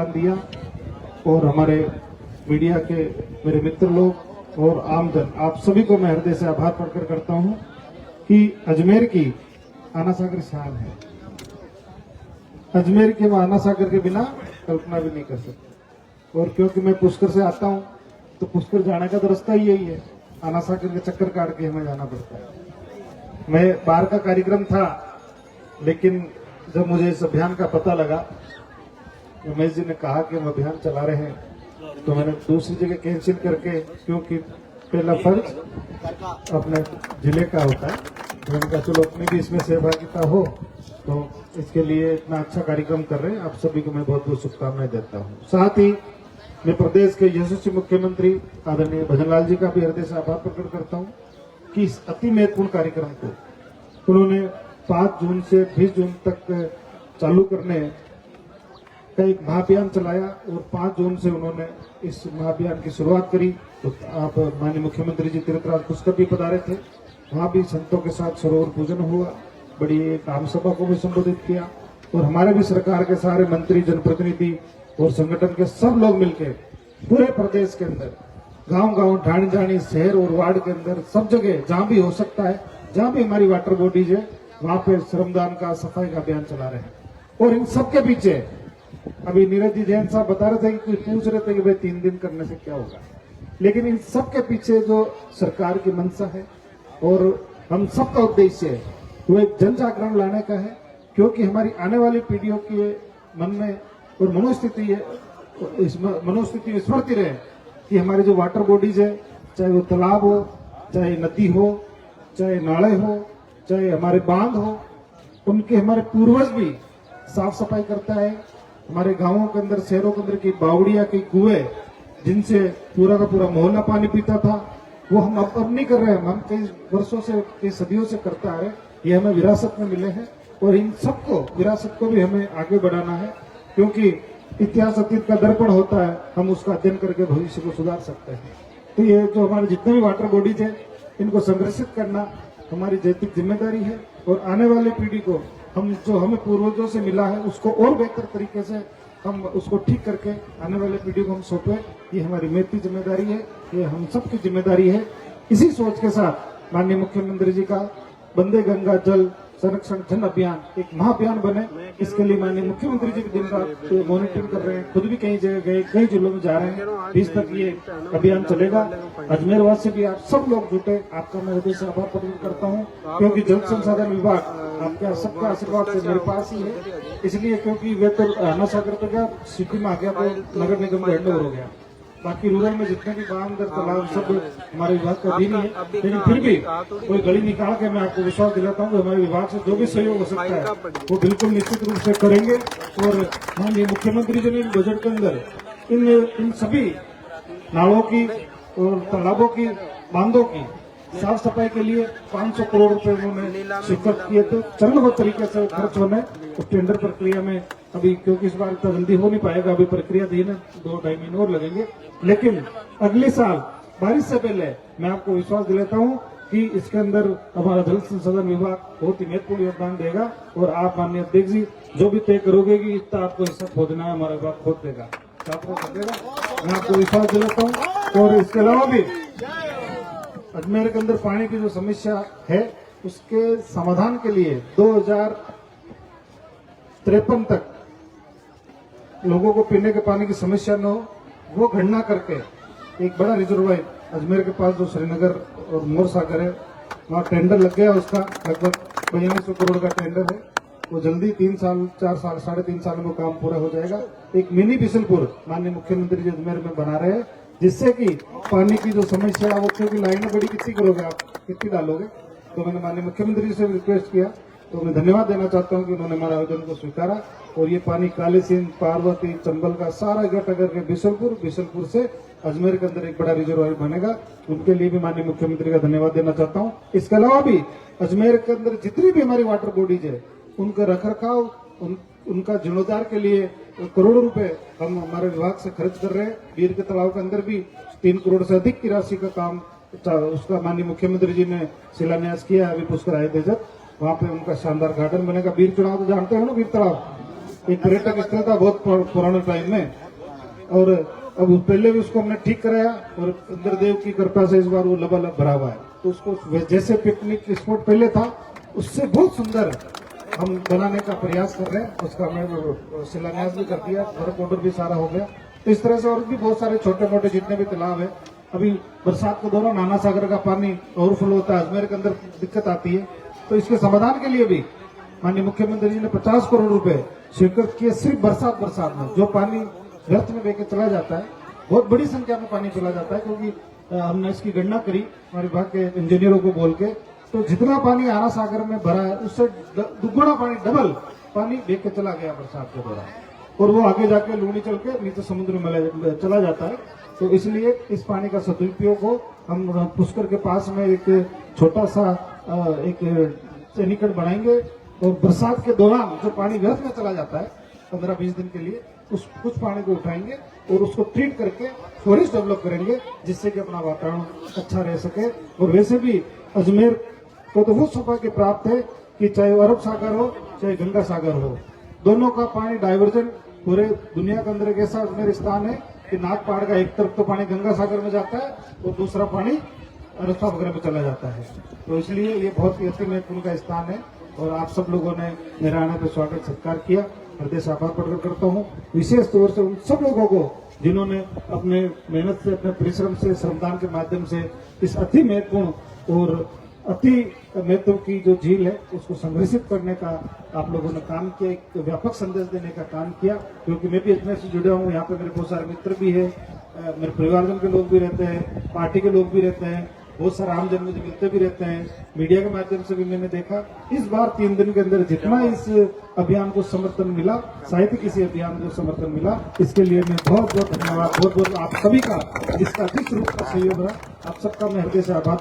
दिया और हमारे मीडिया के मेरे मित्र लोग और आमजन आप सभी को मैं हृदय से आभार प्रकट करता हूं कि अजमेर की आना सागर शान है। अजमेर के आना सागर के बिना कल्पना भी नहीं कर सकते। और क्योंकि मैं पुष्कर से आता हूं तो पुष्कर जाने का तो रास्ता ही यही है, आना सागर के चक्कर काट के हमें जाना पड़ता है। मैं बाहर का कार्यक्रम था, लेकिन जब मुझे इस अभियान का पता लगा, उमेश जी ने कहा कि हम अभियान चला रहे हैं, तो मैंने दूसरी जगह कैंसिल करके, क्योंकि पहला फर्ज अपने जिले का होता है, तो मैंने कहा चलो अपनी भी इसमें सहभागिता हो, तो इसके लिए इतना अच्छा कार्यक्रम कर रहे हैं। आप सभी को मैं बहुत बहुत शुभकामनाएं देता हूँ। साथ ही मैं प्रदेश के यशस्वी मुख्यमंत्री आदरणीय भजनलाल जी का भी हृदय से आभार प्रकट करता हूँ कि इस अति महत्वपूर्ण कार्यक्रम को उन्होंने 5 जून से 20 जून तक चालू करने का एक महाअभियान चलाया और 5 जून से उन्होंने इस महाअभियान की शुरुआत करी। तो आप माननीय मुख्यमंत्री जी तीर्थराज पुष्कर भी पधारे थे, वहां भी संतों के साथ सरोवर पूजन हुआ, बड़ी एक आम सभा को भी संबोधित किया और हमारे भी सरकार के सारे मंत्री, जनप्रतिनिधि और संगठन के सब लोग मिलकर पूरे प्रदेश के अंदर गांव-गांव, ढाणी-ढाणी, शहर और वार्ड के अंदर सब जगह जहां भी हो सकता है, जहां भी हमारी वाटर बॉडीज है, वहां पे श्रमदान का, सफाई का अभियान चला रहे हैं। और इन सबके पीछे अभी नीरज जी जैन साहब बता रहे थे कि पूछ रहे थे कि भाई 3 दिन करने से क्या होगा, लेकिन इन सबके पीछे जो सरकार की मंशा है और हम सबका उद्देश्य है वो एक जन जागरण लाने का है, क्योंकि हमारी आने वाली पीढ़ियों के मन में और मनोस्थिति है, इस मनोस्थिति में स्मृति रहे कि हमारे जो वाटर बॉडीज है, चाहे वो तालाब हो, चाहे नदी हो, चाहे नाले हो, चाहे हमारे बांध हो, उनके हमारे पूर्वज भी साफ सफाई करता है। हमारे गांवों के अंदर, शहरों के अंदर की बावड़िया, की कुएं, जिनसे पूरा का पूरा मोहल्ला पानी पीता था, वो हम अब नहीं कर रहे हैं, हम कई वर्षों से, कई सदियों से करता है। ये हमें विरासत में मिले हैं और इन सबको, विरासत को भी हमें आगे बढ़ाना है, क्योंकि इतिहास अतीत का दर्पण होता है, हम उसका अध्ययन करके भविष्य को सुधार सकते हैं। तो ये जो हमारे जितने भी वाटर बॉडीज है, इनको संरक्षित करना हमारी नैतिक जिम्मेदारी है और आने वाली पीढ़ी को हम जो हमें पूर्वजों से मिला है उसको और बेहतर तरीके से हम उसको ठीक करके आने वाले पीढ़ी को हम सौंपे। ये हमारी नैतिक जिम्मेदारी है, ये हम सबकी जिम्मेदारी है। इसी सोच के साथ माननीय मुख्यमंत्री जी का वंदे गंगा जल संरक्षण जन अभियान एक महाअभियान बने, इसके लिए माननीय मुख्यमंत्री जी दिन रात मॉनिटरिंग कर रहे हैं, खुद भी कई जगह गए, कई जिलों में जा रहे हैं। 20 तक ये अभियान चलेगा। अजमेर वासी भी आप सब लोग जुटे, आपका मैं हृदय से आभार प्रकट करता हूँ, क्योंकि जल संसाधन विभाग आपका सबका आशीर्वाद से मेरे पास ही है, इसलिए क्योंकि वे तो आना सागर तो क्या सिटी में आ गया, तो नगर निगम का हैंडओवर हो गया। बाकी रूरल में जितने भी बांध तालाब सब हमारे विभाग का भी नहीं है, लेकिन फिर भी कोई गली निकाल के मैं आपको विश्वास दिलाता हूँ कि हमारे विभाग से जो भी सहयोग हो सकता है वो बिल्कुल निश्चित रूप से करेंगे। और माननीय मुख्यमंत्री जी ने बजट के अंदर इन सभी नालों की और तालाबों की, बांधों की साफ सफाई के लिए 500 करोड़ रुपए उन्होंने स्वीकृत किए थे। चरणबद्ध तरीके से खर्च होने उस टेंडर प्रक्रिया में अभी, क्योंकि इस बार इतना जल्दी हो नहीं पाएगा, अभी प्रक्रिया दी है, 2-2.5 महीने और लगेंगे, लेकिन अगले साल बारिश से पहले मैं आपको विश्वास दिलाता हूँ कि इसके अंदर हमारा जल संसाधन विभाग बहुत ही महत्वपूर्ण योगदान देगा। और आप माननीय अध्यक्ष जी जो भी तय करोगे कि इतना आपको हिस्सा खोदना है, हमारा विभाग खोद देगा, मैं आपको विश्वास दिलाता हूँ। और इसके अलावा भी अजमेर के अंदर पानी की जो समस्या है उसके समाधान के लिए 2053 तक लोगों को पीने के पानी की समस्या न हो, वो गणना करके एक बड़ा रिजर्वायर अजमेर के पास जो श्रीनगर और मोर सागर है, वहाँ टेंडर लग गया, उसका लगभग 9200 करोड़ का टेंडर है। वो जल्दी 3 साल, 4 साल, 3.5 साल में काम पूरा हो जाएगा। एक मिनी बिशनपुर माननीय मुख्यमंत्री जी अजमेर में बना रहे हैं, जिससे कि पानी की जो समस्या है वो, क्योंकि लाइनें बड़ी कितनी करोगे आप, कितनी डालोगे, तो मैंने माननीय मुख्यमंत्री जी से रिक्वेस्ट किया, तो मैं धन्यवाद देना चाहता हूं कि उन्होंने हमारे आवेदन को स्वीकारा। और ये पानी काली सिंध, पार्वती, चंबल का सारा इकट्ठा करके बिशनपुर से अजमेर के अंदर एक बड़ा रिजर्वायर बनेगा। उनके लिए भी माननीय मुख्यमंत्री का धन्यवाद देना चाहता हूँ। इसके अलावा भी अजमेर के अंदर जितनी भी हमारी वाटर बॉडीज है, उनका रखरखाव, उनका जीर्णोद्धार के लिए करोड़ों रुपए हम हमारे विभाग से खर्च कर रहे हैं। वीर के तालाब के अंदर भी 3 करोड़ से अधिक की राशि का काम, उसका माननीय मुख्यमंत्री जी ने शिलान्यास किया। अभी पुष्कर आए थे जब, वहाँ पे उनका शानदार गार्डन बनेगा। वीर तालाब तो जानते हो ना, वीर तालाब एक पर्यटक स्थल था बहुत पुराने टाइम में, और अब पहले भी उसको हमने ठीक कराया और इंद्रदेव की कृपा से इस बार वो लबालब भरा हुआ है। तो उसको जैसे पिकनिक स्पॉट पहले था उससे बहुत सुंदर हम बनाने का प्रयास कर रहे हैं। उसका हमने शिलान्यास भी कर दिया, वर्क ऑर्डर भी सारा हो गया। तो इस तरह से और भी बहुत सारे छोटे मोटे जितने भी तालाब है, अभी बरसात के दौरान नाना सागर का पानी ओवरफ्लो होता है, अजमेर के अंदर दिक्कत आती है। तो इसके समाधान के लिए भी माननीय मुख्यमंत्री जी ने 50 करोड़ रुपए स्वीकृत किए। सिर्फ बरसात में जो पानी व्यर्थ में बहकर चला जाता है, बहुत बड़ी संख्या में पानी चला जाता है, क्योंकि हमने इसकी गणना करी हमारे विभाग के इंजीनियरों को बोल के, तो जितना पानी आना सागर में भरा है उससे दुगुना पानी, डबल पानी बह के चला गया बरसात के दौरान, और वो आगे जाके लूनी चल के नीचे समुद्र में चला जाता है। तो इसलिए इस पानी का सदुपयोग हो, हम पुष्कर के पास में एक छोटा सा एक चैनीकट बनाएंगे, और बरसात के दौरान जो पानी व्यर्थ में चला जाता है 15-20 दिन के लिए, उस कुछ पानी को उठाएंगे और उसको ट्रीट करके फॉरेस्ट डेवलप करेंगे, जिससे कि अपना वातावरण अच्छा रह सके। और वैसे भी अजमेर को तो वो सौभाग्य प्राप्त है कि चाहे अरब सागर हो चाहे गंगा सागर हो, दोनों का पानी डाइवर्जन पूरे दुनिया के अंदर एक ऐसा अजमेर स्थान है कि नाग पहाड़ का एक तरफ तो पानी गंगा सागर में जाता है और दूसरा पानी अरब सागर में चला जाता है। तो इसलिए ये बहुत ही अति महत्वपूर्ण का स्थान है, और आप सब लोगों ने मेरे आने पर स्वागत सत्कार किया, हृदय से आभार प्रकट करता हूँ। विशेष तौर से उन सब लोगों को जिन्होंने अपने मेहनत से, अपने परिश्रम से, श्रमदान के माध्यम से इस अति महत्वपूर्ण और अति महत्व की जो झील है उसको संरक्षित करने का आप लोगों ने काम किया, एक व्यापक संदेश देने का काम किया। क्योंकि मैं भी अजमेर से जुड़ा हूँ, यहाँ पे मेरे बहुत सारे मित्र भी है, मेरे परिवारजन के लोग भी रहते हैं, पार्टी के लोग भी रहते हैं, बहुत सारे आम जन मुझे मिलते भी रहते हैं, मीडिया के माध्यम से भी मैंने देखा। इस बार 3 दिन के अंदर जितना इस अभियान को समर्थन मिला, शायद किसी अभियान को समर्थन मिला, इसके लिए मैं बहुत बहुत धन्यवाद, बहुत बहुत आप सभी का जिसका अधिक रूप का सहयोग रहा, आप सबका मैं हृदय से आभार